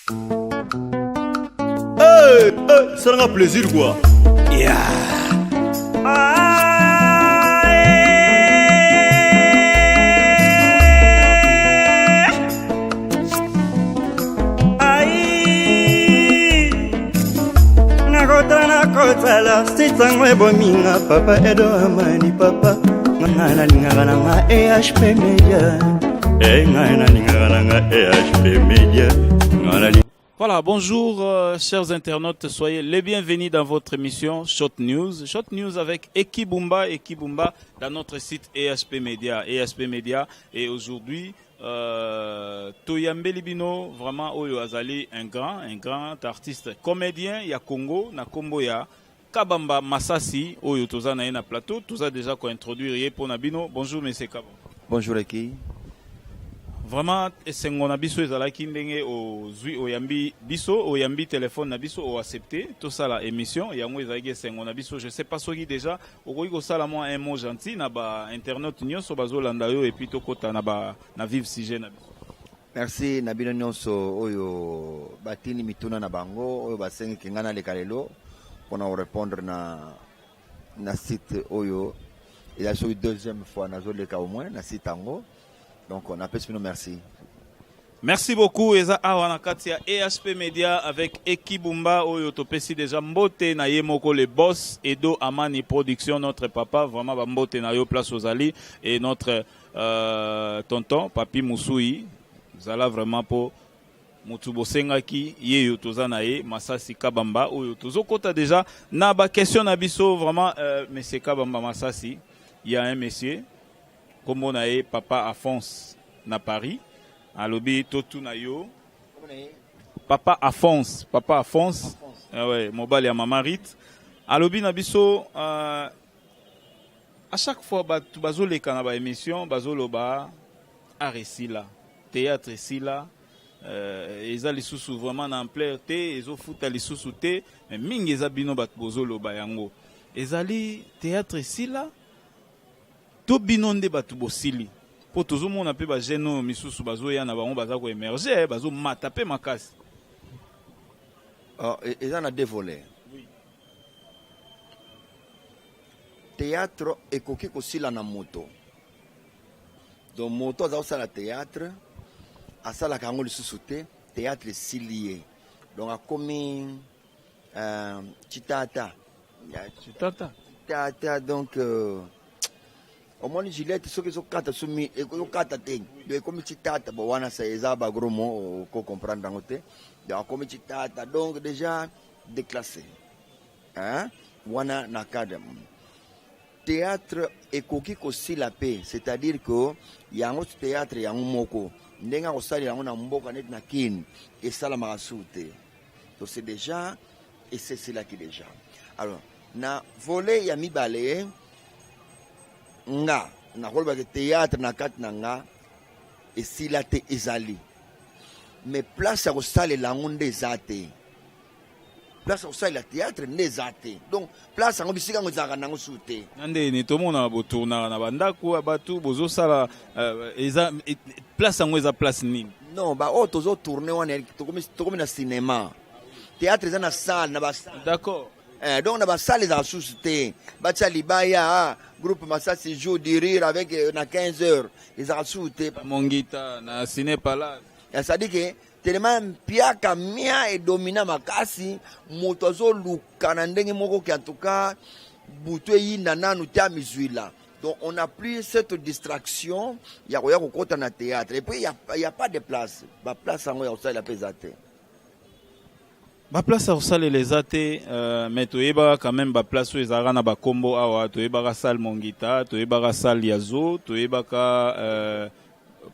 Ça sera un plaisir quoi. Yeah. Nakotala sitangwe bominga papa edo amani papa ngana lingana nga EHP Media ngana lingana nga EHP Media ngana. Voilà, bonjour chers internautes, soyez les bienvenus dans votre émission Short News. Short News avec Eki Bumba dans notre site EHP Media. EHP Media et aujourd'hui, Toyambe Libino, vraiment Oyo Azali, un grand artiste comédien, il y a Congo, na Kombo ya Kabamba Masasi, Oyo Toza na plateau, Toza déjà qu'on introduire pour Nabino. Bonjour monsieur Kabamba. Bonjour Eki. Vraiment, sengona biso ezalaki ndenge ozwi oyambi biso oyambi téléphone na biso o accepté tout ça la émission yango ezalaki sengona biso. Je sais pas soki déjà okoki kosala moi un mot gentil na ba internet nyonso bazolanda yo et puis tokota na vivre sujet na biso. Merci Nabino nyonso oyo batini mituna na bango oyo basengi kingana lekalelo pour répondre na site oyo et la deuxième fois na zoleka au moins na site ango. Donc on appelle nous merci. Merci beaucoup Eza Awana Katia EHP Media avec Eki Bumba Oyo Topesi déjà Mbote na Yemoko le boss Edo Amani Production, notre papa vraiment Mbote na yo place aux Ali et notre tonton Papi Moussoui. Zala vraiment pour Mutubo Sengaki Yeyo Tozanae Masasi Kabamba Oyo Tozokota déjà na ba question na biso vraiment monsieur Kabamba Masasi, il y a un monsieur comme on a papa Afonso na Paris, à l'obé Totu na yo. Papa Afonso, ouais, mobile ya mamarit. À l'obé na biso, à chaque fois tu bazoleka na ba émission, bazoloba aresila, théâtre sila, eza lisusu vraiment na ampleur te, ezo futa lisusu te, mais mingi eza bino bat bozoloba yango. Ezali théâtre sila. To binonde batu bosili po tozomona pe ba jeno misusu bazoya na bango baza ko émerger bazo mata pe makasi. Ils en a deux volets. Oui. Théâtre et koki kosila na moto. Donc moto za osala théâtre asala kango lisusu te théâtre silié. Donc a komi chitata donc au moins Gillette ceux qui sont quatre soumis et quatre ting de comme tata bon wana ça eza ba gros mot ko comprendre dans côté donc comme tata donc déjà déclassé hein wana na cadre théâtre et koki ko si la paix c'est-à-dire que yango théâtre yango moko ndenga ko sali yango na mboka net na kin et sala marasute donc c'est déjà et c'est là qui déjà alors na volet ya mibale nga na kolba ke théâtre na kat na nga esila te ezali mais place ya kosala lango nde ezate place ya kosala théâtre nde ezate donc place yango bisika ngo ezalaka nango su te nande ni tomona botourna na bandako batu bozosala eza place yango eza place nini non ba o tozo tourner wana tokomi na cinéma théâtre eza na salle na ba d'accord. Donc on a ça les associés, Bacha Libaya, groupe Massasi joue du rire avec na 15 heures, les associés. Mongita na ciné palace. Ça dit que tellement piaka mia et domina makasi, motozo luka ndenge moko ki en tout cas buto yi nana nous tia mizuila. Donc on a pris cette distraction, il y a quoi kota na théâtre et puis il y a pas de place. Ba place en ya ça la pesate. Ba place à salle les athées, mais toyeba quand même ba place où ils arrêtent na ba combo awa toyeba salle Mongita, toyeba salle Yazo, toyeba ka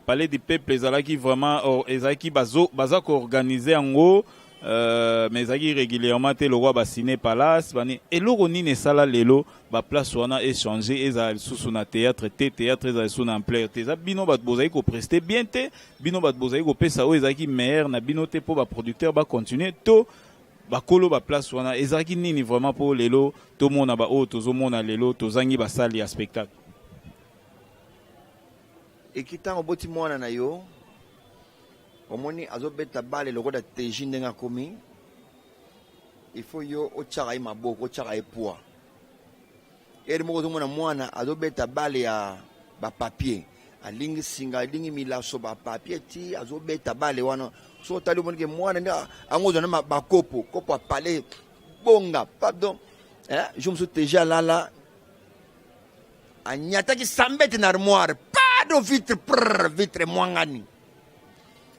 palais du peuple les ala qui vraiment ezaki baza ko organiser en gros mais ezaki régulièrement te le roi ba ciné palace bani et loko nini sala lelo ba place wana échanger eza sous na théâtre eza sous na ampleur te za bino bat bozai ko prester bien te bino bat bozai ko pesa o ezaki meilleur na bino te pour ba producteur ba continuer to bakolo ba place wana ezaki nini vraiment pour lelo to mona ba o tozo mona lelo tozangi ba salle ya spectacle et qui t'a emboti mwana na yo omoni azobeta bale lokola teji ndenge akomi il faut yo otyaka ye maboko otyaka ye poids eri moko ozomona mwana azobeta bale ya bapapier alingi singa alingi milaso bapapier ti azobeta bale wana so otali omonike mwana nde ango ozwa na bakopo kopo apale bonga pardon jo mosusu teji alala anyataki sambete na armoire pado vitre mwangani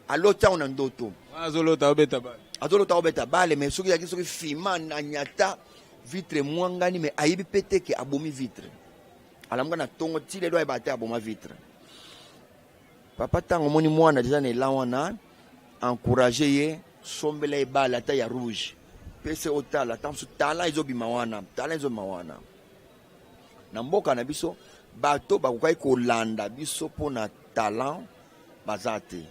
aloti yango na ndoto azolota obeta bale mais soki yaki soki fima anyata vitre mwangani mais ayibi pe te ke abomi vitre alamuka na tongo ti lelo ayeba te aboma vitre papa ntango omoni mwana deja na ela wana encourage ye sombela ye bale ata ya rouge mpe se otala ntango mosusu tala ezobima wana na mboka na biso bato bakokaki kolanda biso mpo na talent baza te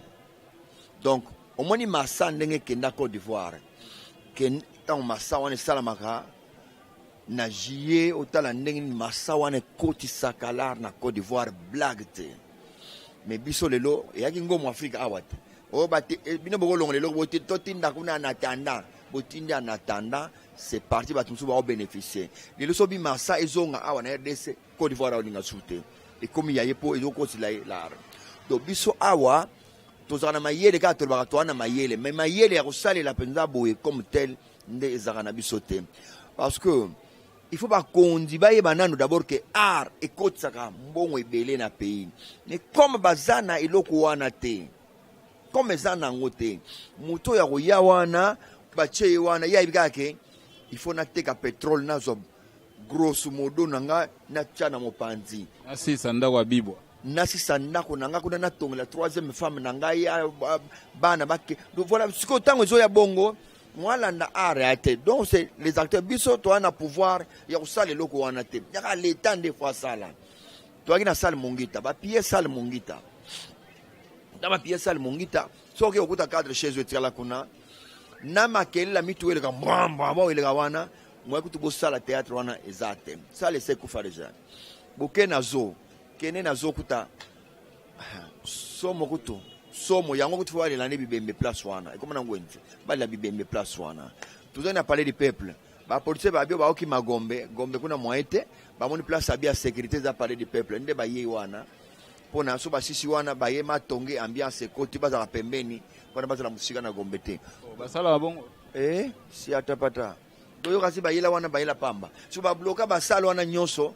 donc omoni masa ndenge ekenda Côte d'Ivoire ntango masa wana esalamaka na juillet otala ndenge nini masa wana ekotisaka lar na Côte d'Ivoire blague te mais biso lelo eyaki ngomo afrika awa te oyo bino bokolongo lelo totinda kuna en attendant botindi en attendant c'est parti bato mosusu baobénéficier lelo so bimasa ezonga awa na RDC Côte d'Ivoire aolinga su te ekomi ya ye mpo ezokotila ye lar donc biso awa tozalaka na mayele kaka tolobaka toa na mayele mais mayele ya kosalela mpenza boye comme tel nde ezalaka na biso te parce que il faut bakonzi bayeba nano d'abord ke art ekotisaka mbongo ebele na pays mais comme baza na eloko wana te comme eza nango te moto ya koya wana batie ye wana ye ayebi kaka ke il faut nateka pétrole nazwa grosso modo nanga natya na mopanzi asisa ndako abibwa nasisa ndako nanga kuna natongela troisième femme na ngai bana bake donc voilà sikoyo ntango ezoya bongo mwalanda art ya te donc c'est les acteurs biso toa na pouvoir ya kosala eloko wana te yaka leta nde fo asala toyaki na sale mongita bapie sale mongita na bapie sale mongita soki okuta cadre chez eux etikala kuna na makelela mitu eleka mbwambwa eleka wana moya kutu bosala théâtre wana eza te sala esekufa deja boke na zo kene na zo kuta somo kutu somo yango kutu fo alela nde bibembe place wana ekoma nango enti balela bibembe place wana tozali na palais du peuple bapolisier babio baokima gombe kuna moyen te bamoni place abi ya sécurité eza palais du peuple nde baye wana mpona so basisi wana baye matonge ambiance ekoti bazala pembeni mpona bazala mosika na gombe te basala bongo si atapata toyoka si bayela wana bayela pamba so babloka basala wana nyonso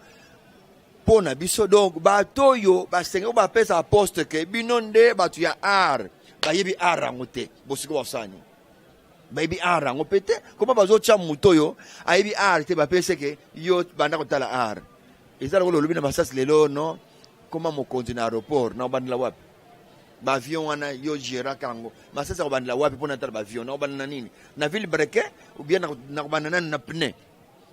mpona biso donc bato oyo basengeli bapesa poste ke bino nde bato ya art bayebi art yango te bosika basani bayebi art yango mpe te koma bazotya moto oyo ayebi art te bapese ke yo banda kotala art eza lokolo olobi na basasi lelo no koma mokonzi na aéroport na obandela wapi baavion wana yo géraka yango masasi akobandela wapi mpo na tala baavion na kobandela nini na ville breke ubien na kobandela nani na pneu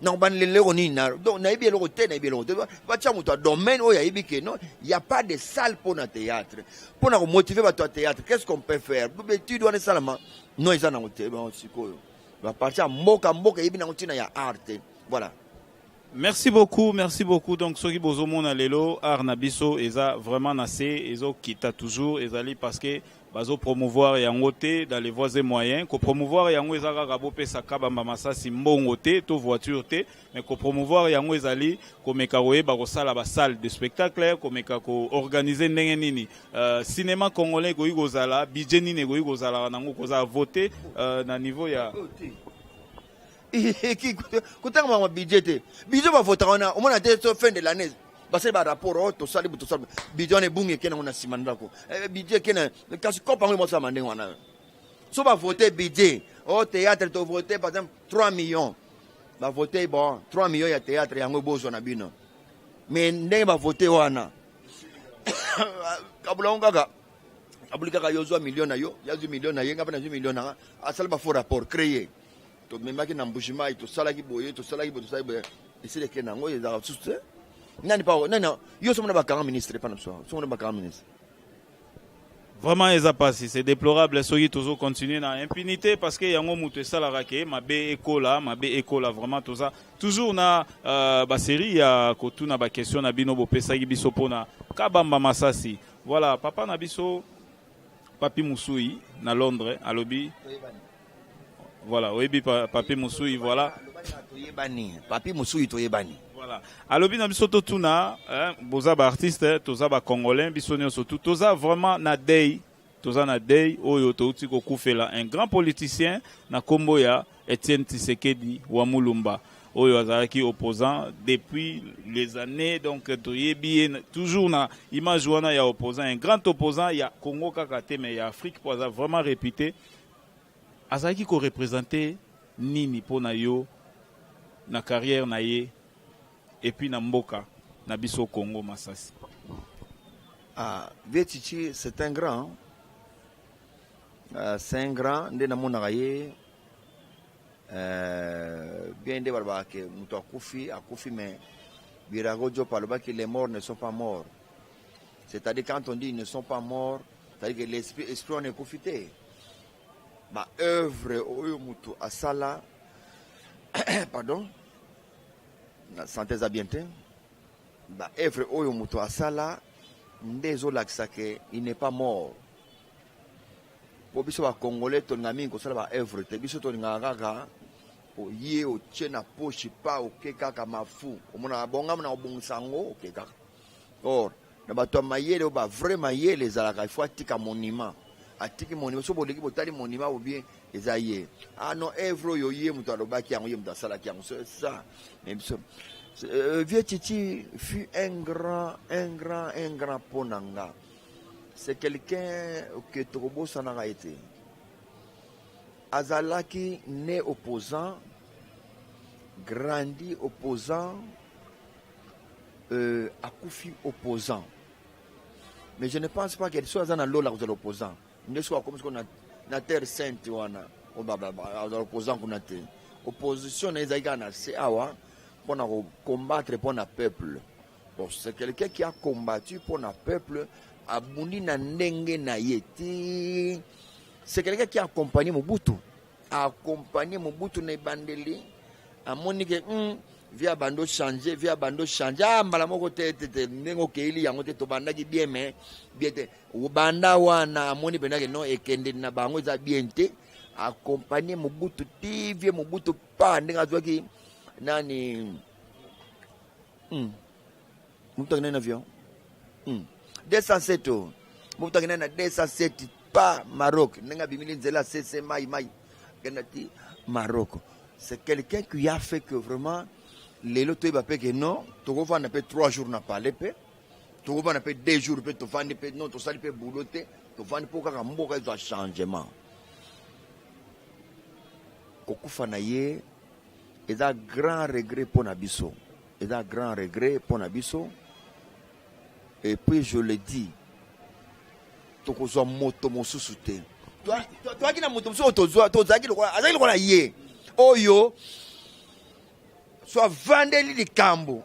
na kobandela eloko nini donc nayebi eloko te nayebi eloko te batya moto ya domaine oyo ayebi ke non y a pas de salle mpo na théâtre mpo na komotive bato ya théâtre qu'est-ce qu'on peut faire betude wana esalama non eza nango te sikoyo baparti ya mboka eyebi nango ntina ya art te voilà. Merci beaucoup. Donc, ce qui bozomona lelo, art nabiso, eza vraiment nassé, ezo kita toujours, ezali parce que bazo promouvoir yangote dans les voies et moyens, ko promouvoir yango ezaka rabo pesa kabamba masasi mbongo te, to voiture te, mais ko promouvoir yango ezali ko mekaroye ba ko sala ba salle de spectacle, ko meka ko organiser ndenge nini. Cinéma congolais ko igozala, budget nini ko igozala nango ko za voter na niveau ya kutanga mwa budget te budget bavotaka wana omona te so fin de l'année basali ba rapport tosali budget wana ebungi ekena ngo na nsima ndako budget ekena kasi kopa ngo mosala ndenge wana so bavote budget théâtre tovote par exemple 3 millions bavote bon 3 millions ya théâtre yango ebozwa na bino mais ndenge bavote wana kabula ngaka abuli kaka yozwa million na yo yazwi million na ye ngapa na zwi million na asala ba faux rapport créé to memaki na mbushima to salaki boye to salaki boye esile ke nango ezaka susu nani pa nani yo somona bakanga ministre pa na so somona bakanga ministre vraiment eza passé c'est déplorable soki toujours continuer na impunité parce que yango mutu esalaka ke mabe ekola vraiment toza toujours na ba série ya kotuna ba question na bino bopesaki biso pona kabamba masasi voilà papa na biso Papi Moussoui na Londres alobi voilà oyebi papi musui voilà papi musui toyebani voilà alobi na biso totuna boza ba artiste toza ba congolais biso nyonso toza vraiment na day toza na day oyo touti kokufela un grand politicien na kombo ya Etienne Tshisekedi wa Mulumba oyo azalaki opposant depuis les années donc toyebi toujours na image wana ya opposant un grand opposant ya Congo kaka te mais ya Afrique po aza vraiment réputé azalaki ko représenter nini pona yo na carrière na ye et puis na mboka na biso Congo Masasi. Vietichi c'est un grand nde namona ye bien de barba que muto akufi mais Birago Diop aloba que les morts ne sont pas morts. C'est-à-dire quand on dit ils ne sont pas morts, c'est-à-dire que l'esprit on est profité. Ma œuvre oyo muto asala pardon na santé za bien te. Ma œuvre oyo muto asala ndezo lakisa que il n'est pas mort. Po biso ba congolais to ngami ko sala ba œuvre te biso to ngaka o ye o tchena poche pa o keka kama fu o mona bonga na obongsango o keka or na bato mayele o ba vraiment yele zalaka il faut atika monument atiki monument so boleki botali monument ou bien ezaye non œuvre yo ye muto alobaki yango ye muto asala ki yango ça même so vieux Titi fut un grand ponanga. C'est quelqu'un que Togobo Sanara été. Azalaki né opposant, grandi opposant, Akoufi opposant. Mais je ne pense pas qu'elle soit dans l'eau là où opposant. Ne soit comme ce qu'on a na terre sainte ou opposant qu'on a été. Opposition n'est pas c'est awa pour combattre pour le peuple. Bon, c'est quelqu'un qui a combattu pour le peuple. Abundi na ndenge na yeti. C'est quelqu'un qui a accompagné Mobutu. A accompagné Mobutu na bandeli. A monike via bando changer, mbala moko te nengo keili yango te to bandaki bien mais bien te. Ubanda wana moni benake non ekende na bango za bien te. Accompagné Mobutu tivie Mobutu pa ndenga zwaki nani Mobutu na avion. 207 Mobutu na 207 pas Maroc nenga bimili nzela cc mai ganati Maroc. C'est quelqu'un qui a fait que vraiment les lots tu que non tu vas on appelle 3 jours n'a pas l'épée tu vas on appelle 2 jours peut tu vas non tu sali peut bouloter tu vas pour ka mboka za changement kokufa na ye est un grand regret pour Nabiso est un grand regret pour Nabiso. Et puis je le dis, tu as moto mosusu te. Toi qui na moto mosusu to zaki lo ye. Oyo soit vandeli di kambo.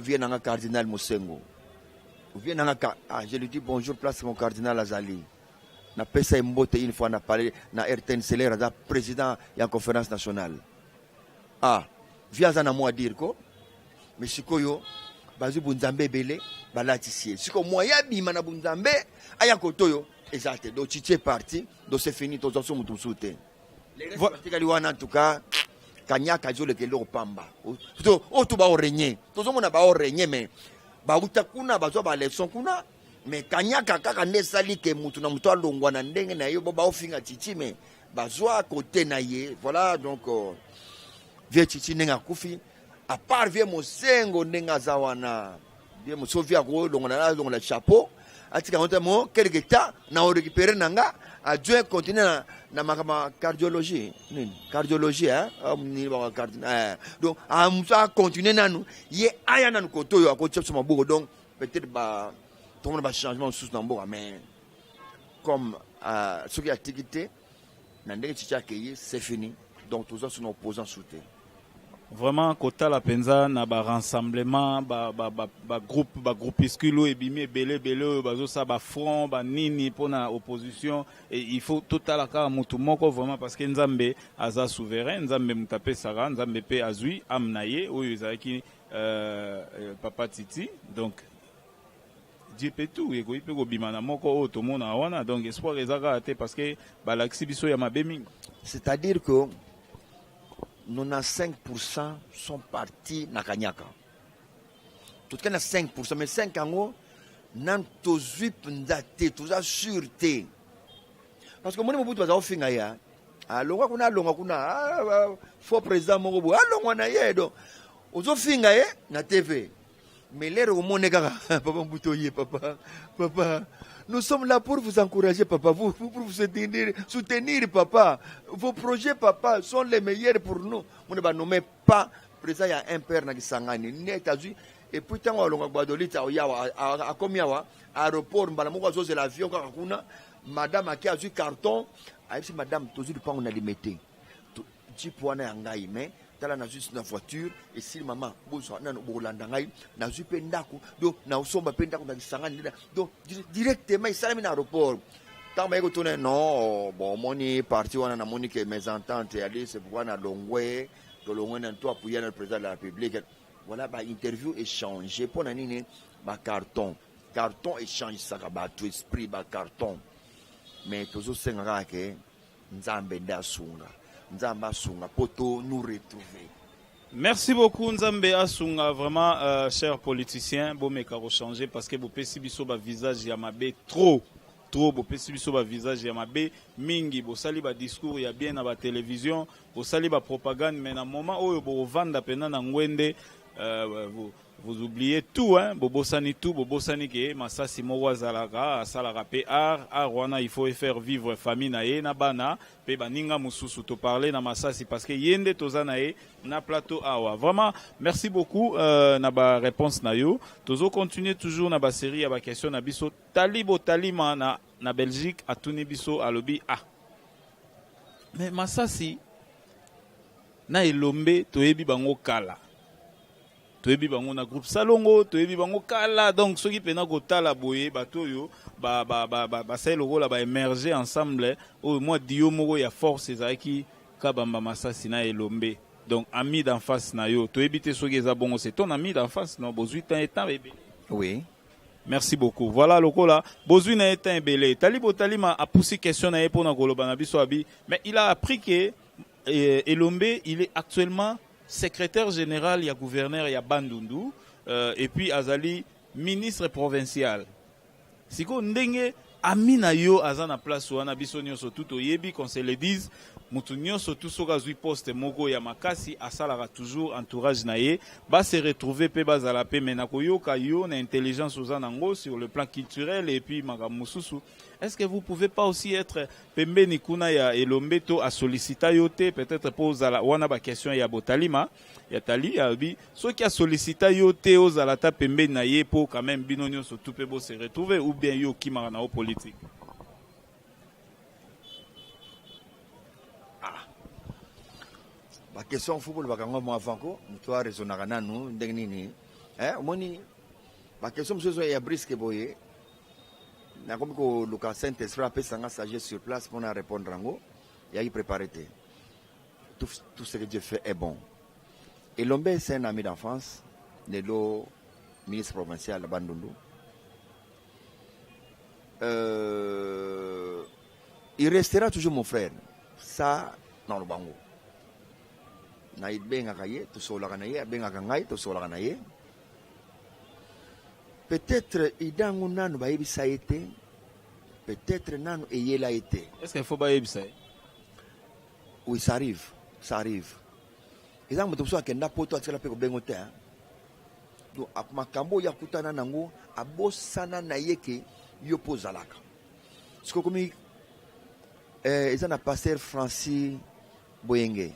Vient na cardinal Mosengo. Vient na je lui dis bonjour place mon cardinal Azali. Na pesa mbote une fois na parlé na RTNC la président ya conférence nationale. Vient za na moi dire ko mais sikoyo bazu bunzambe bele balatisie siko moya bima na bunzambe aya kotoyo exact do chiche parti do c'est fini to zo mutu sute les restes wana en tout cas kanyaka zo le kelo pamba to to ba orenye to zo mona ba orenye mais ba utakuna bazo ba leçon kuna mais kanyaka kaka nesali ke mutu na mutu alongwa na ndenge na yo ba ofinga chichi mais bazo à côté na ye voilà donc vieux chichi nenga kufi à part vieux Mosengo nenga zawana bien mo sovia ko longa la chapeau atika honte mo quelque temps na o récupérer nanga adjoint continuer na makama cardiologie ni ba cardinal donc a continuer nanu ye aya nanu koto yo ko tchepso maboko donc peut-être ba tout le monde va changement sous nambo mais comme ce qui a activité na ndenge chicha ke c'est fini donc tous sont opposants soutien. Vraiment kota la penza na ba rassemblement ba groupuscule ebimi belé bazo sa ba front ba nini pona opposition et il faut total ka mutu moko vraiment parce que nzambe aza souverain nzambe mutape sara nzambe pe azui amnaye oyo ezaki papa Titi donc Dieu peut tout et ko ipe ko bimana moko o to mona wana donc espoir ezaka te parce que balaxi biso ya mabe mingi. C'est-à-dire que 95% sont partis na Kanyaka. Tout cas, 5%, mais 5 ans, nan tozui pndate, toza sûreté. Parce que moi, je suis finga ya. Alonga kuna, faux président Mogobo, alonga na yedo. Ozo finga ye na TV. Mais l'air au monde papa Mboutoye, papa. Nous sommes là pour vous encourager, papa, pour vous soutenir, papa. Vos projets, papa, sont les meilleurs pour nous. On ne va nommer pas président, il y a un père qui s'engage. Et puis, tant qu'on a badolita, à Komiawa, aéroport, c'est l'avion, madame a eu carton. Si madame, toujours pas on a limité. Tu peux en engager, mais tala na juste na voiture et si maman bozo na bolanda ngai na zupe ndako do na usomba penda ko na sangani do directement salami na aéroport tant mais ko tourner non bon moni parti wana na moni que mes ententes aller c'est pourquoi na longwe to longwe na toi pour y aller le président de la République voilà ba interview échanger pour na nini ba carton échange ça ba tout esprit ba carton mais toujours senga ke nzambe ndasunga Nzamba Sunga, poto nous retrouver. Merci beaucoup Nzambe Asunga, vraiment cher politicien, bon mais caro changer parce que vous pesi biso ba visage ya mabe trop vous pesi biso ba visage ya mabe mingi bo sali ba discours ya bien na ba télévision, bo sali ba propagande mais na moment oyo bo vanda pena na ngwende vous oubliez tout hein bobosani tout bobosani ke masasi moko azalaka asalaka pe art wana il faut faire vivre famille na ye na bana pe baninga mususu to parler na masasi parce que yende toza na ye na plateau awa vraiment merci beaucoup na ba réponse na yo tozo continuer toujours na ba série ya ba question na biso talibo talima na Belgique atuni biso alobi mais masasi na elombe toyebi bango kala toyebi bango na groupe Salongo toyebi bango kala donc ceux qui pena kotala boye bato yo ba ça lokola ba émerger ensemble au moi dio moko ya force ezaki kabamba masasi na elombe donc ami d'en face na yo toyebi te soki eza bongo c'est ton ami d'en face non bozui temps étant bébé oui merci beaucoup voilà lokola bozui na étant belé talibo talima a poussé question na pour na koloba na biso abi mais il a appris que Elombe il est actuellement secrétaire général, il y a gouverneur, il y a Bandundu, et puis Azali, ministre provincial. Si vous ndenge amina yo azana place wana biso nyonso tout oyebi qu'on se le dise mutu nyonso tout soka zui poste moko ya makasi asalaka toujours entourage na ye ba se retrouver pe bazala pe mena koyoka yo na intelligence ozana ngo sur le plan culturel et puis magamususu. Est-ce que vous pouvez pas aussi être pembeni kuna ya Elombe to a solliciter yote peut-être pour la wana ba question ya botalima ya tali ya bi ceux qui a sollicité yote aux alata pembeni na ye pour quand même binonyo surtout pe bo se retrouver ou bien yo ki mara na o politique. La question football bakango mo avanko toi raisonnera nanu ndengini moni la question monsieur ya brisque boye na comme que Lucas Saint-Esprit a pesanga sagesse sur place pour répondre rango il a y préparé tout ce que Dieu fait est bon. Elombe c'est un ami d'enfance de l'eau ministre provincial de Bandundu. Il restera toujours mon frère ça dans le bango na benga kaye to solaka na ye benga kangai to solaka na ye peut-être idangu nanu ba yebisa été peut-être nanu eyela été est-ce qu'il faut ba yebisa oui ça arrive idangu mutu so akenda poto atsela pe ko bengo te donc makambo ya kutana nango abosana na yeke yo pozalaka siko komi ezana pasteur Francis Boyenge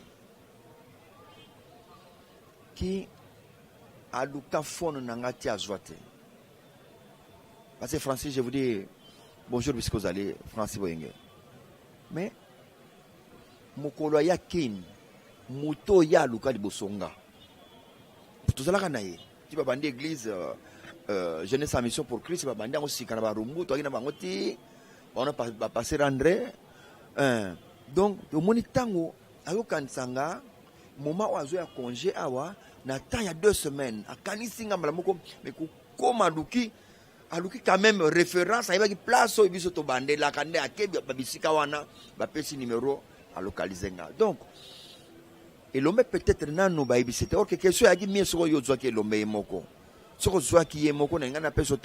qui a luka phone nangati azwate. Parce que Francis, je vous dis bonjour puisque vous allez Francis Boyenge. Mais mokolo ya kin muto ya luka libosonga. Tout ça là kanaye. Tu vas bandi église jeunesse en mission pour Christ va bandi aussi kana ba rumbu to ina bangoti on a passer André donc au monitango ayo kansanga moment où azo ya congé awa na temps il y a 2 semaines à kanisinga malamoko mais ko maduki aluki quand même référence ayebaki place oyo biso tobandelaka nde ake babisika wana bapesi numéro alokalize nga. Donc elombe peut-être nano bayebisi te. Ok, question yaki mie soko yo ozwaki elombe ye moko, soko ozwaki ye moko na nga napesa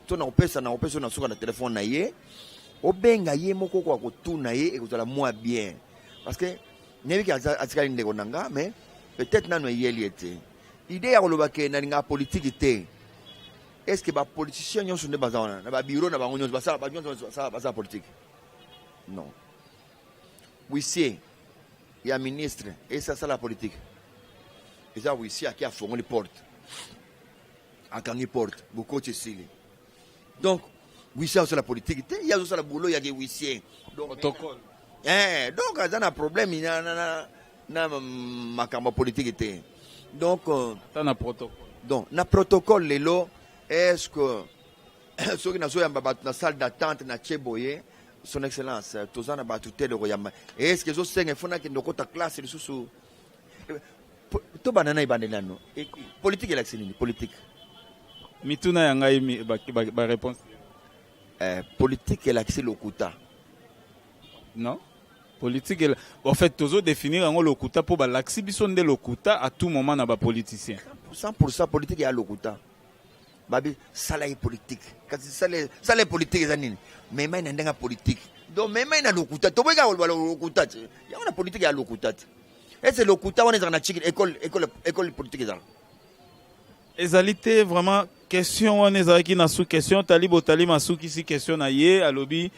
to na kopesa na soka na telefone na ye obenga ye moko kwa kotuna ye ekozala mwa bien, parce que nebiki atikali ndeko na nga, mais peut-être nano eyeli ete idée ya koloba ke nalinga politique te. Est-ce que les politiciens sont des bazars, na bureau na bango basa politique? Non. Oui, c'est il y a ministre et ça c'est la politique. Et ça oui, c'est qui a formé les portes. À quand les portes, beaucoup de ceci. Donc oui, c'est la politique. Il y a aussi la boulot, il y a des huissiers. Donc protocole. Donc il y a un problème, il y a ma politique. Donc un protocole. Donc na protocole les lots. Est-ce que ceux qui sont dans la salle d'attente na Tcheboye, son excellence, tous en a tout le royaume. Est-ce que ceux qui sont dans la classe de sous tout banana et banana politique et l'accès politique. Mituna yangai ba réponse. Politique et l'accès lokuta. Non. Politique et en fait toujours définir en lokuta pour ba l'accès bison de lokuta à tout moment na ba politicien. 100% politique et à lokuta. Babi salaire politique kasi salaire politique zanini mema inandenga politique donc mema ina lokuta to boga lokuta ya una politique ya lokuta est-ce lokuta wana zana chiki école politique za ezalité vraiment question on ezaki na sous question talibo talima sous qui si question na ye alobi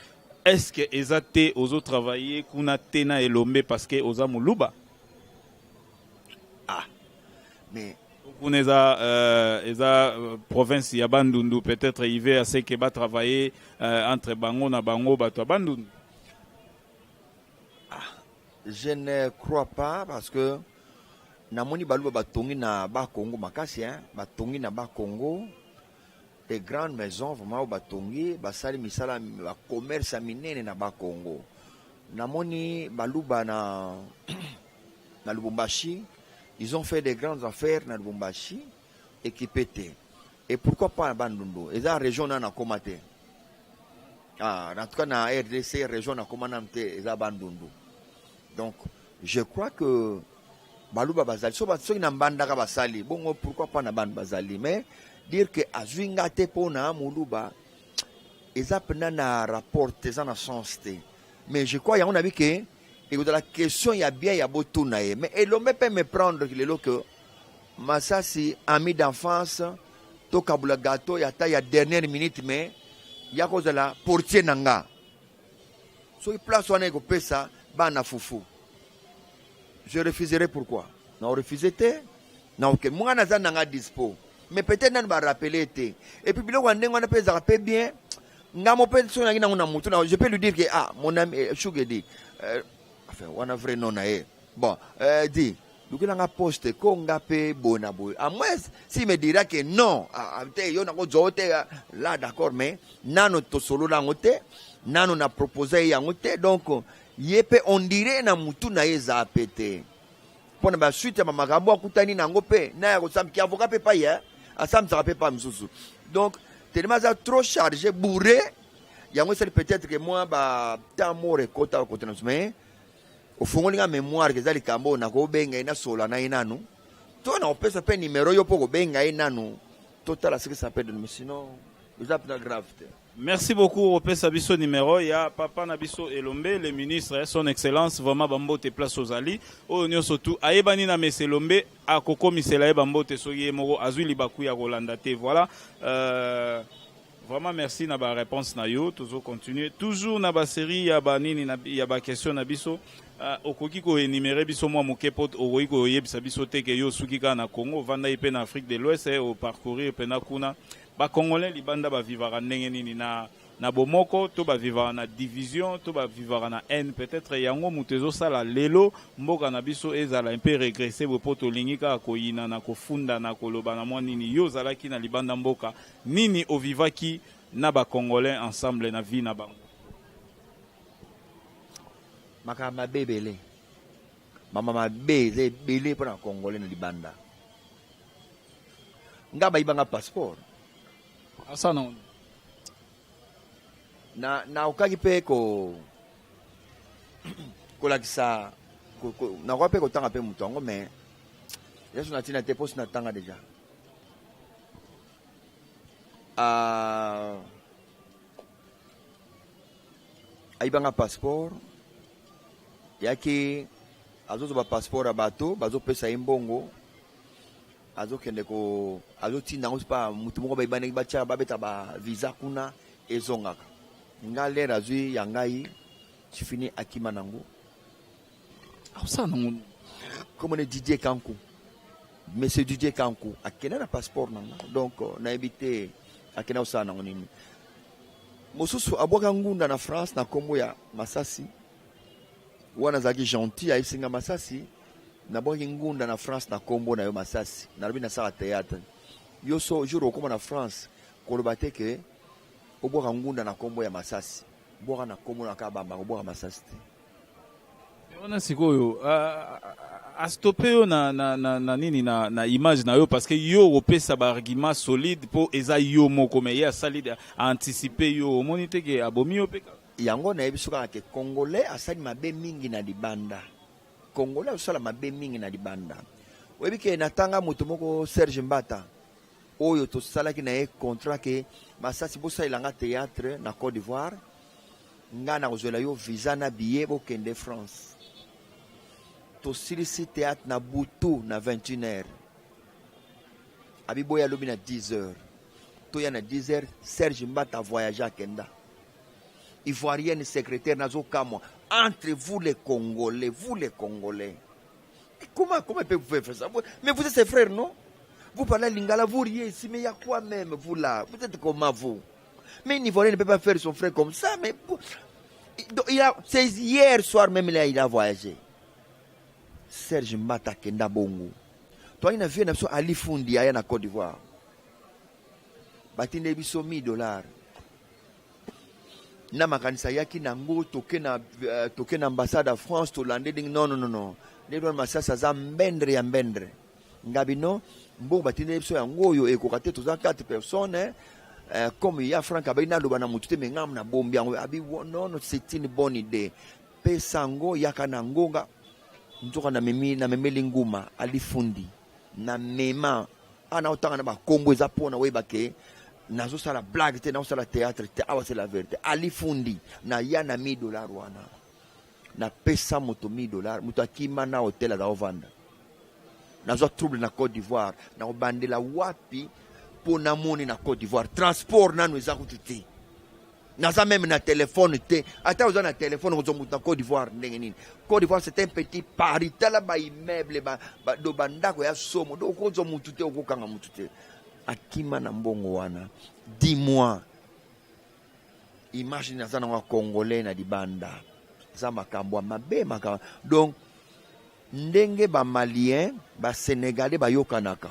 est-ce que ezate ozo travailler kuna tena elombe parce que oza muluba mais eza province ya Bandundu peut-être il va assez que va travailler entre bango na bango bato Bandundu. Je ne crois pas parce que namoni baluba batongi na ba Congo makasi batongi na ba Congo des grandes maisons vraiment batongi basali misala ba commerce minene na ba Congo. Namoni baluba na Lubumbashi. Ils ont fait des grandes affaires dans Lubumbashi, équipés. Et pourquoi pas à Bandundu? Et la région n'a pas été. En tout cas, dans la RDC, la région n'a pas été Bandundu. Donc, je crois que Baluba Bazali, bon, pourquoi pas na Ban Bazali? Mais dire que Azuinga Tepona, Muluba, ils ont un rapport, ils ont un sens. Mais je crois qu'il y a un avis que et de la question, il y a bien, il y a beaucoup de choses. Mais l'homme peut me prendre que Massassi, ami d'enfance, Tokabula Gato, il y a la dernière minute, mais il y a cause de la portier nanga. So il place on est ça, bana foufou. Je refuserai pourquoi? Non, refusé non, ok, moi naza nanga dispo. Mais peut-être n'a pas rappelé été. Et puis bilo wande on peut rappeler bien. Ngamo peut so na ngina mutu na je peux lui dire que mon ami Shugedi enfin, on a vrai nom naé. Bon, dit, nous avons un poste qu'on a payé bonaboy. À moins, s'il me dira que non, là d'accord, mais nano to solo la ngote, nano na proposé ya ngote, donc yepe on dirait na mutu na yeza pété. Pour ne pas suite ma magambo akutani na ngope, na ya kosam ki avocat pe pa ya, asam ça pe pas msusu. Donc, tellement ça trop chargé, bourré, yango c'est peut-être que moi ba tamo rekota côté mais au fond la mémoire que zali kambo na ko benga ina sola na inanu to na opesa pe numéro yo poko benga inanu total ce que ça peut donner sinon c'est pas grave. Merci beaucoup opesa biso numéro ya papa na biso Elombe le ministre son excellence vraiment bambote place aux ali o nyo surtout ayebani na meselombe akoko misela bambote so ye moko azui libaku ya Rolanda te voilà vraiment merci na ba réponse na yo toujours continuer toujours na ba série ya ba nini na ya ba question na biso okoki ko énumérer biso mwa moke pot okoki ko yebisa biso te ke yo suki ka na Congo vanda ipe na Afrique de l'Ouest au parcourir pe na kuna ba congolais libanda ba vivara ndenge nini na bomoko to ba vivara na division to ba vivara na haine peut-être yango mutezo sala lelo mboka na biso ezala un peu régresser bo poto lingika ko yina na ko funda na koloba na mwa nini yo zalaki na libanda mboka nini ovivaki na ba congolais ensemble na vie na bango makama bebele mama beze bele pour un congolais na libanda ngaba ibanga passeport asa non na okaki pe ko kolakisa na kwa pe kotanga pe mutu yango mais yesu na tina te posi na tanga déjà ayibanga passeport yaki azozoba passeport ya bato bazopesa ye mbongo azokende ko azotinda yango pa mutu moko bayibani batiaka babeta ba visa kuna ezongaka nga lere azwi ya ngai tifini akima nango ça non comme on est Didier Kankou monsieur Didier Kankou akenda na passeport nanga donc na évité akenda osala nango nini mosusu abwaka ngunda na France na kombo ya Masasi wana zaki gentil aisinga Masasi na bwaki ngunda na France na kombo na yo Masasi na lobi na sala théâtre yo so jour okoma na France koloba te ke obwaka ngunda na kombo ya Masasi bwaka na kombo na kabamba obwaka Masasi te on sikoyo stopper yo na nini na image na yo parce que yo opesa ba argument solide pour eza yo moko mais ya solide anticiper yo monite ke abomi yo peka yango na yebi soka ke congolais asali mabe mingi na libanda congolais asala mabe mingi na libanda webi ke natanga moto moko Serge Mbata oyo to salaki na ye contrat ke Masasi bosa ilanga théâtre na Côte d'Ivoire nga na kozwela yo visa na billet bokende France to silisi théâtre na butu na 21h abiboya lobi na 10h to ya na 10h Serge Mbata voyage à Kenda ivoirienne secrétaire nazo kamwa entre vous les Congolais comment peut-vous faire ça mais vous êtes ses frères non vous parlez lingala vous riez ici mais il y a quoi même vous là vous êtes comment vous mais un Ivoirien ne peut pas faire son frère comme ça mais c'est hier soir même il a voyagé Serge Mbata Kenda Bongo. Toi, il a vu un Ali Fundi à Côte d'Ivoire. Batine biso $1000. Na makanisa yaki nango toke na ambassade à France to lande ding non. Les doit masasa za mbendre ya mbendre. Ngabino mbo batine biso yango yo ekokate to za 4 personnes comme il y a Franck Abina lo bana mutute mengam na bombi yango abi non c'est une bonne idée. Pesango yaka nangonga nzoka na memeli nguma alifundi na mema ana otanga na bakombo eza pona weba ke nazo sala blague te nazo sala théâtre te awa c'est la vérité alifundi na ya na $1000 wana na pesa moto $1000 moto akima na hotel za ovanda nazo trouble na Côte d'Ivoire na obandela wapi pona moni na Côte d'Ivoire transport nanu eza kututi naza même na téléphone te ata oza na téléphone ozo muta Côte d'Ivoire ndenge nini Côte d'Ivoire c'est un petit Paris tala ba immeuble do bandako ya somo do ozo mutu te okokanga mutu te akima na mbongo wana dis-moi imagine naza na Congolais na libanda za makambo mabe makambo donc ndenge ba Malien ba Sénégalais ba yokanaka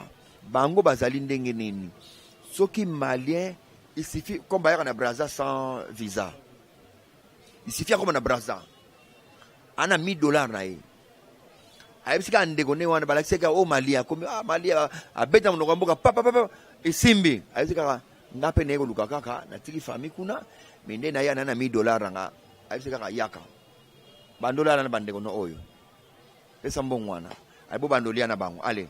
bango bazali ndenge nini soki Malien il suffit comme Bayern na Brazza sans visa. Il suffit comme na Brazza. Ana $1000 na ye. Ayebisika ndegone wana balakiseka o Malia comme Malia abeta mnokamboka papa esimbi. Ayebisika ngape nego luka kaka na tiki famille kuna mende na ya na $1000 nga. Ayebisika yaka. Bandola na bandego no oyo. Pesa mbongo wana. Ayebo bandolia na bango. Allez.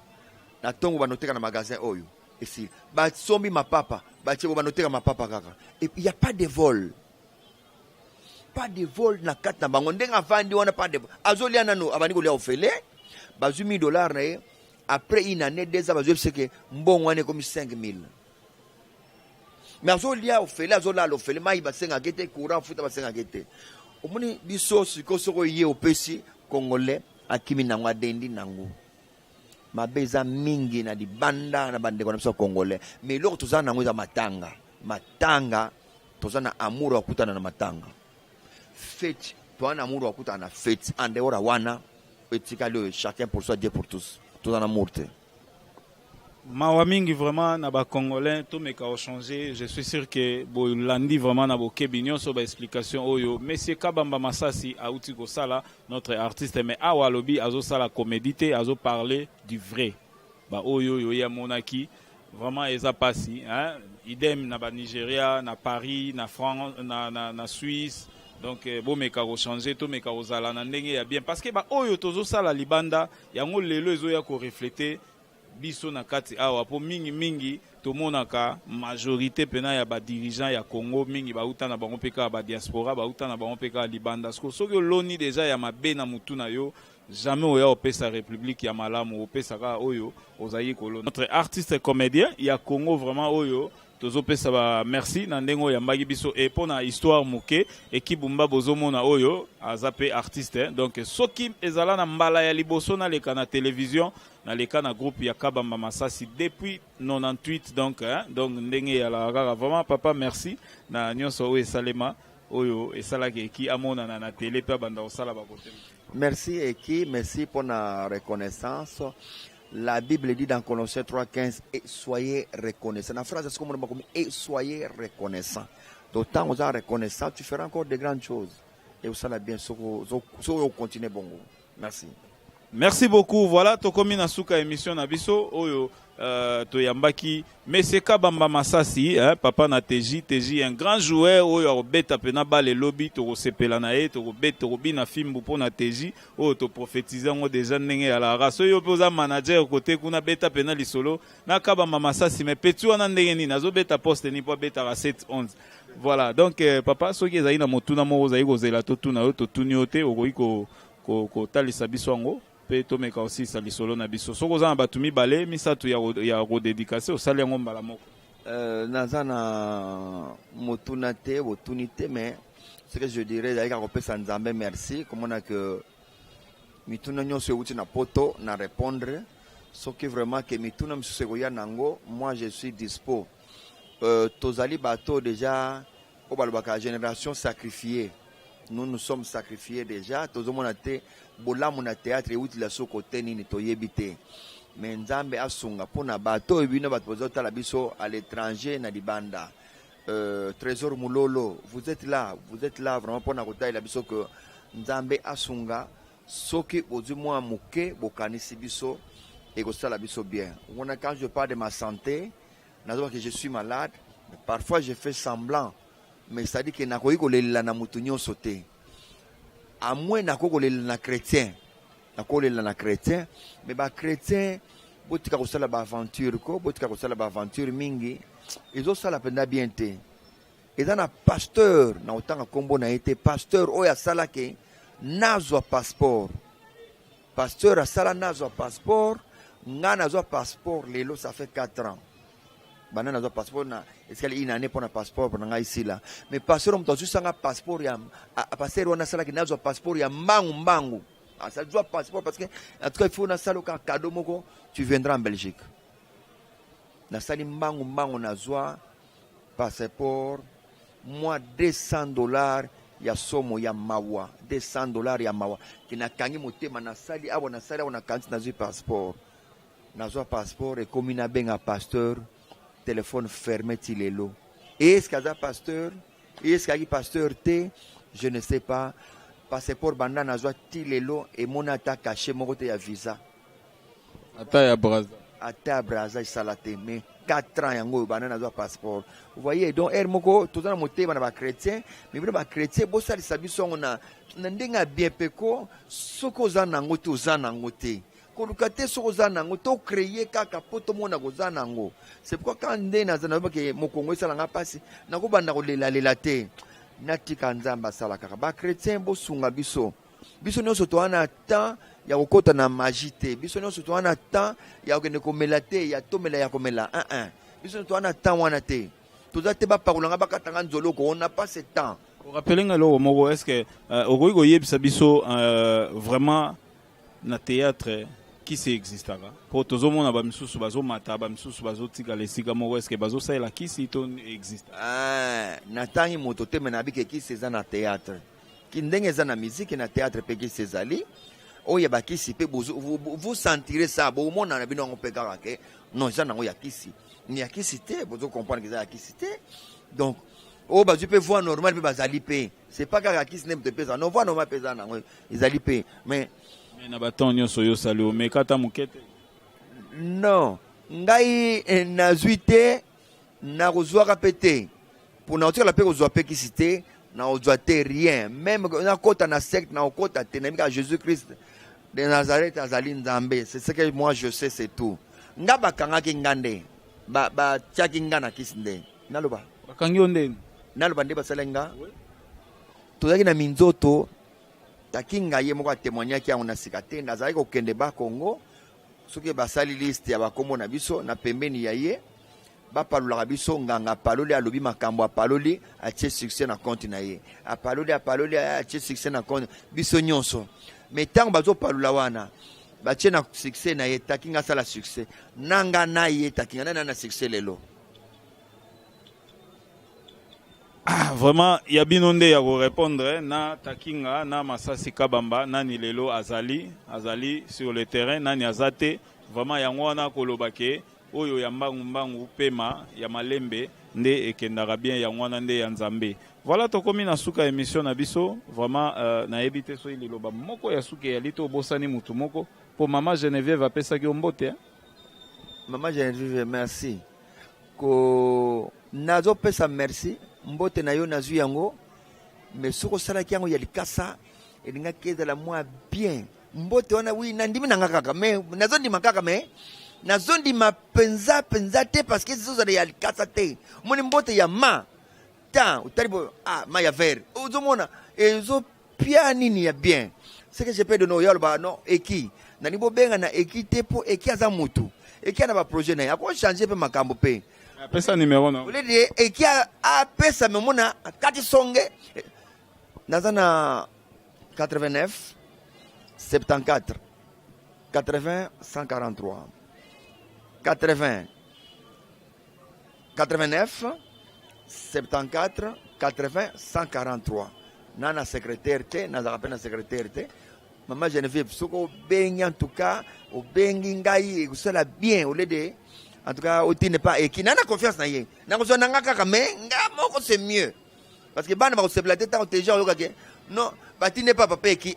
Na tongo banoteka na magasin oyo. Ici, bah sombi ma papa, bah tu vas noter ma papa kaka. Et puis il y a pas de vol, na carte na bango. Ndenga vandi wana pas de vol. Azolia nano, abani ko lia ofele, bah $1000 na ye. Après une année, 2 ans, bah je sais que mbon wana comme 5000. Mais azolia ofele, azola ofele, ma iba senga gete, courant futa ba senga gete. Omoni biso siko soko ye opesi Congolais akimi nangwa dendi nango. Mabeza mingi na libanda na bandeko na biso Congolais mais loko tozana nango eza matanga tozana amour wa kutana na matanga fête tozana amour wa kutana na fête ande ora wana etikali chacun pour soi Dieu pour tous tozana amour te mawa mingi vraiment na ba Congolais to meka o changer je suis sûr que bo landi vraiment na bo kebinyo so ba explication oyo monsieur Kabamba Masasi a uti ko sala notre artiste mais awa lobi azo sala comédie azo parler du vrai ba oyo yo ya monaki vraiment eza pasi hein? Idem na ba Nigeria, na Paris, na France, na Suisse. Donc bomeka ko changer to meka ozala na ndenge ya bien parce que ba oyo tozo sala libanda yango lelo ezo ya ko refléter biso na kati awa po mingi tomonaka majorité pena ya ba dirigeant ya Congo mingi ba uta na bango peka ba diaspora ba uta na bango peka libanda soki loni déjà ya mabe na mutu na yo jamais oya opesa république ya malamu opesa ka oyo ozayi kolona. Notre artiste comédien ya Congo vraiment oyo tozo pesa ba merci na ndengo ya mbagi biso et pona histoire moke ekibumba bozomona oyo azape artiste donc soki ezala na mbala ya liboso na leka na télévision na leka na groupe ya Kabamba Masasi depuis 98 donc donc ndenge ya la kaka vraiment papa merci na nyonso oyo esalema oyo esalaki eki amona na télé pe banda osala ba côté. Merci Eki, merci pour la reconnaissance. La Bible dit dans Colossiens 3:15 et soyez reconnaissants. La phrase est comme et soyez reconnaissants. D'autant que vous êtes reconnaissant, tu feras encore de grandes choses. Et vous savez bien, si vous continuez bon. Merci. Merci beaucoup. Voilà, Tokomi Nasuka émission Nabiso. Oyo. Toyambaki Monsieur Kabamba Masasi papa na TJ un grand joueur oyo beta pena bale lobby to sepela na e to beta robina fimbu pona TJ oyo to prophétiser ngo déjà ndenge ya la race oyo poza manager côté kuna beta pena lisolo na Kabamba Masasi mais petu wana ndenge ni nazo beta poste ni po beta 711 voilà donc papa soki ezali na motuna mo ozali kozela to tuna yo to tuniote okoyi ko talisa biso ngo pe tomeka aussi sa lisolo na biso soko za batumi balé misato ya redédicacer au sali ngo mbala moko nazana motuna te botunité mais ce que je dirais d'ailleurs ko pesa nzambe merci comme on a que mituna nyonso euti na poto na répondre ce qui vraiment que mituna msuko ya nango moi je suis dispo tozali bato déjà au balbaka génération sacrifiée. Nous sommes sacrifiés déjà. Tous les gens bolamu na théâtre et outil la sokote ni toyebite. Mais nzambe asunga pona bato ebino batozota la biso à l'étranger na dibanda. Trésor Mulolo, vous êtes là vraiment pona kota la biso que nzambe asunga soki ozumwa muke bokanisi biso et ko sala biso bien. Quand je parle de ma santé, nazo que je suis malade, parfois je fais semblant. Mais ça dit que nakoyi kolela na mutu nyonso te à moins nakokolela na chrétien nakolela na chrétien mais ba chrétien botika kosala ba aventure ko botika kosala ba aventure mingi ezosala penda bien te eza na pasteur na otanga kombo na été pasteur oyo asala ke nazwa passeport pasteur asala nazwa passeport nga nazwa passeport lelo ça fait 4 ans banana zo passeport na est-ce qu'il y a une année pour un passeport pour nga ici là mais pasteur mto jusanga passeport ya pasteur wana sala kinazo passeport ya mbangu ça doit passeport parce que en tout cas il faut na sala ka cadeau moko tu viendras en Belgique na sali mbangu na zwa passeport moi $200 ya somo ya mawa $200 ya mawa kina kangi motema na sali na kanti na zwa passeport et comme ina benga pasteur téléphone fermé tilelo. Est-ce qu'il y a pasteur? Est-ce qu'il y a pasteur T? Je ne sais pas. Passeport bandana zwa tilelo et mon attaque caché mon côté à visa. Ata ya Braza salate mais 4 ans yango bandana zwa passeport. Vous voyez donc moko tout ça moté bana ba chrétien mais ba chrétien bo sali sabiso na ndenga bien peko soko za nango te ozana ngote. Kolukate soza nango to créer kaka poto mona goza nango c'est pourquoi quand ndena zana ba ke mokongo sala nga pasi nako banda ko lela te natika nzamba sala kaka ba chrétien bo sunga biso nyonso to ana temps ya kokota na magie te biso nyonso to ana temps ya kokende komela te ya tomela ya komela biso to ana temps wana te toza te ba pakolanga ba katanga nzolo ko on n'a pas ce temps. Rappeling lo mogo est-ce que ogoigo yebisa biso vraiment na théâtre qui c'est existara pour tous mona ba misusu bazo mata ba misusu bazo tika lesika moko est-ce que bazo saela qui si ton existe natangi moto te mena bike qui c'est na théâtre ki ndenge za na musique na théâtre pe qui c'est ali oya ba kisi pe vous sentirez ça bo mona na bino ngopeka kake non ça nango ya kisi ni ya kisi te bozo comprendre que ça ya kisi te donc oh bah tu peux voir normal pe bazali pe c'est pas kaka kisi nem te pesa non voir normal pesa nango izali pe mais na baton nyonso yo sali o mekata mukete non ngai nazwi te na kozwaka pe te mpo na otikala mpe kozwa pe kisi te na kozwa te rien même nakota na secte na okota te nayebi kaka Jésus Christ de Nazareth azali nzambe. C'est ce que moi je sais, c'est tout. Nga bakangaki nga nde batiaki nga na kisi nde naloba bakangi yo ndeni naloba nde basala nga tozalaki na minzoto taki nga ye moko atémoignaki yango na sika te nazalaki kokende ba Congo soki basali liste ya bakombo na biso na pembeni ya ye bapalolaka biso nganga paloli alobi makambo apaloli atie succès na compte na ye apaloli atie succès na compte biso nyonso mais ntango bazopalola wana batie na succès na ye taki nga asala succès nanga na ye taki nga na succès lelo. Vraiment ya bino nde ya ko répondre na takinga na Masasi Kabamba nani lelo azali sur le terrain nani azate vraiment yango wana kolobake oyo ya mbangu pema ya malembe nde ekendaka bien yango wana nde ya nzambe. Voilà tokomi na suka émission na biso vraiment na ebité so liloba moko ya suka ya lito bosani mutu moko pour maman Geneviève apesaki mbote. Maman Geneviève merci ko nazo pesa merci mbote na yo nazwi yango mais soko salaki yango ya likasa elinga kezala mwa bien mbote wana wi nandimi nanga kaka mais nazondima kaka mais nazondima penza te parce que zozala ya likasa te moni mbote ya ma ta utalibo ma ya vert uzomona ezo pia nini ya bien ce que je peux donner yo ba non eki nani bo benga na eki te po eki aza mutu eki na ba projet na ya ko changer pe makambo pe pesa numéro non ole de eki a pesa memona kati songe nazana 89 74 80 143 80 89 74 80 143 nana secrétaire te nazaka pe na secrétaire te maman Geneviève soko bengi en tout cas o bengi ngai kusala bien ole de en tout cas oti n'est pas eki nana confiance na ye na kozwa nanga kaka mais nga moko c'est mieux parce que bana ba ko sepla te ta o teja yoka ke non bati n'est pas papa eki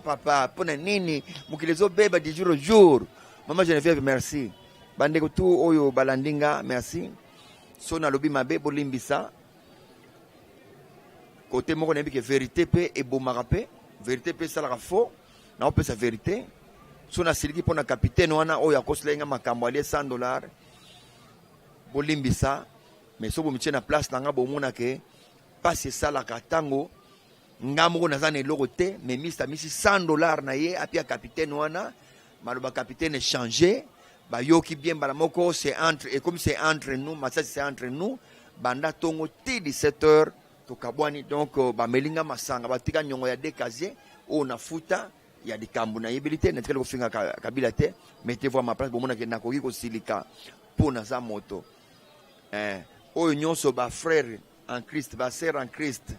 papa pona nini mukilezo beba du jour au jour maman Geneviève merci bande ko tout oyo balandinga merci sona lobi mabe bolimbisa côté moko na bi ke vérité pe e bomaka pe vérité pe sala faux na o pe sa vérité sona siliki pona capitaine wana oyo akoselenga makambo ali $100 bolimbisa mais so bomitie na place nanga bomona ke passe sala katango ngamoko nazana eloko te mais mista misi $100 na ye apia capitaine wana maloba capitaine changer bayoki bien bala moko c'est entre et comme c'est entre nous Masasi c'est entre nous banda tongo ti 17h to kabwani donc ba melinga masanga batika nyongo ya décasier o na futa ya dikambu na yebilité na tikala ko finga kabila te mettez-vous à ma place bomona ke nakoki ko silika pona za moto oyo nyonso ba frère en Christ ba sœur en Christ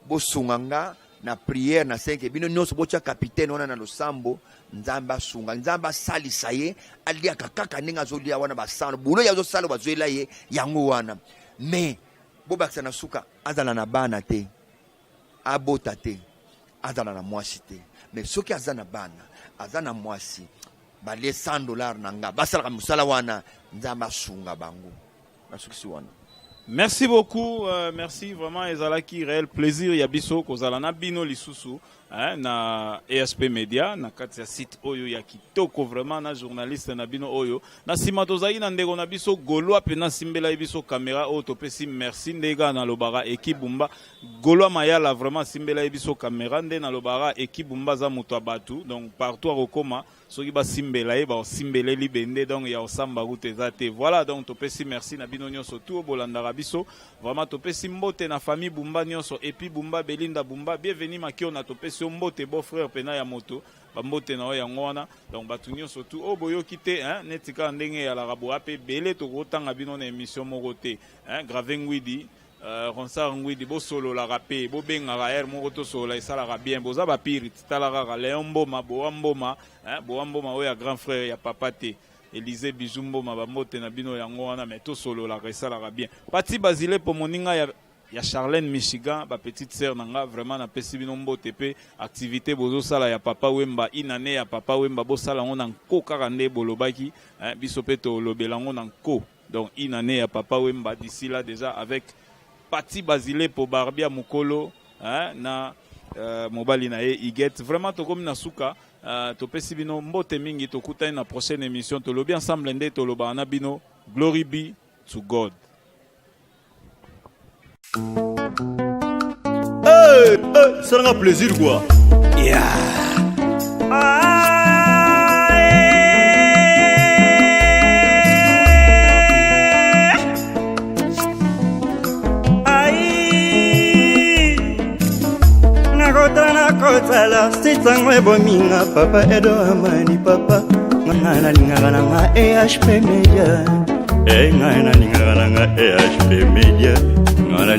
bosunganga na prière na 5 bino nyonso bocha capitaine wana na losambo nzamba sunga nzamba salisa ye alia kaka ninga zolia wana basano bulo ya zo salo bazoela ye yango wana mais bobakisa na suka azala na bana te abota te azala na mwasi te mais soki azana bana azana mwasi bale $100 nanga basala musala wana nzamba sunga bango na suki wana. Merci beaucoup, merci vraiment ezalaki réel plaisir ya biso kozala na bino lisusu na ESP Media na kati ya site oyo ya kitoko vraiment na journaliste na bino oyo na sima tozali na ndeko na biso Golwa pe na simbela biso caméra oyo topesi merci ndega na lobara Ekibumba Golwa Mayala vraiment simbela biso caméra nde na lobara Ekibumba za moto abatu donc partout akoma soki ba simbela ye ba simbele libende donc ya osamba route zate voilà donc topesi merci na bino nyonso tout bolandaka biso vraiment topesi mbote na famille Bumba nyonso et puis Bumba Belinda Bumba bienvenue makio na topesi mbote beau frère pena ya moto ba mbote na ya ngwana donc batu nyonso tout o boyo kite netika ndenge ya la rabo ape belé to kotanga bino na émission moko te Gravengwidi Ronsar Ngwidi bo solo la rapé bo benga air moko to solo et ça la bien boza ba pire tala ga Leomboma boamboma boamboma o ya grand frère ya papa te Élysée Bijumbo mabambote na bino yango wana mais to solo la resala bien Pati Basile pour moninga ya ya Charlène Michigan ba petite sœur nanga vraiment na pesi bino mbote pe activité bozo sala ya papa Wemba inane ya papa Wemba bo sala ngona nko kaka nde bolobaki biso pe to lobela ngona nko donc inane ya papa Wemba d'ici là déjà avec Pati Basile po Barbia Mukolo na mobali na ye Iget vraiment to comme na suka to pesi bino mbote mingi to kuta na prochaine émission to lobi ensemble nde to loba na bino glory be to God. Hey, ça rend plaisir quoi. Yeah. Nakotala sitangwe bominga papa Edo Amani papa ngana lingana nga EHP Media ngana lingana nga EHP Media ngana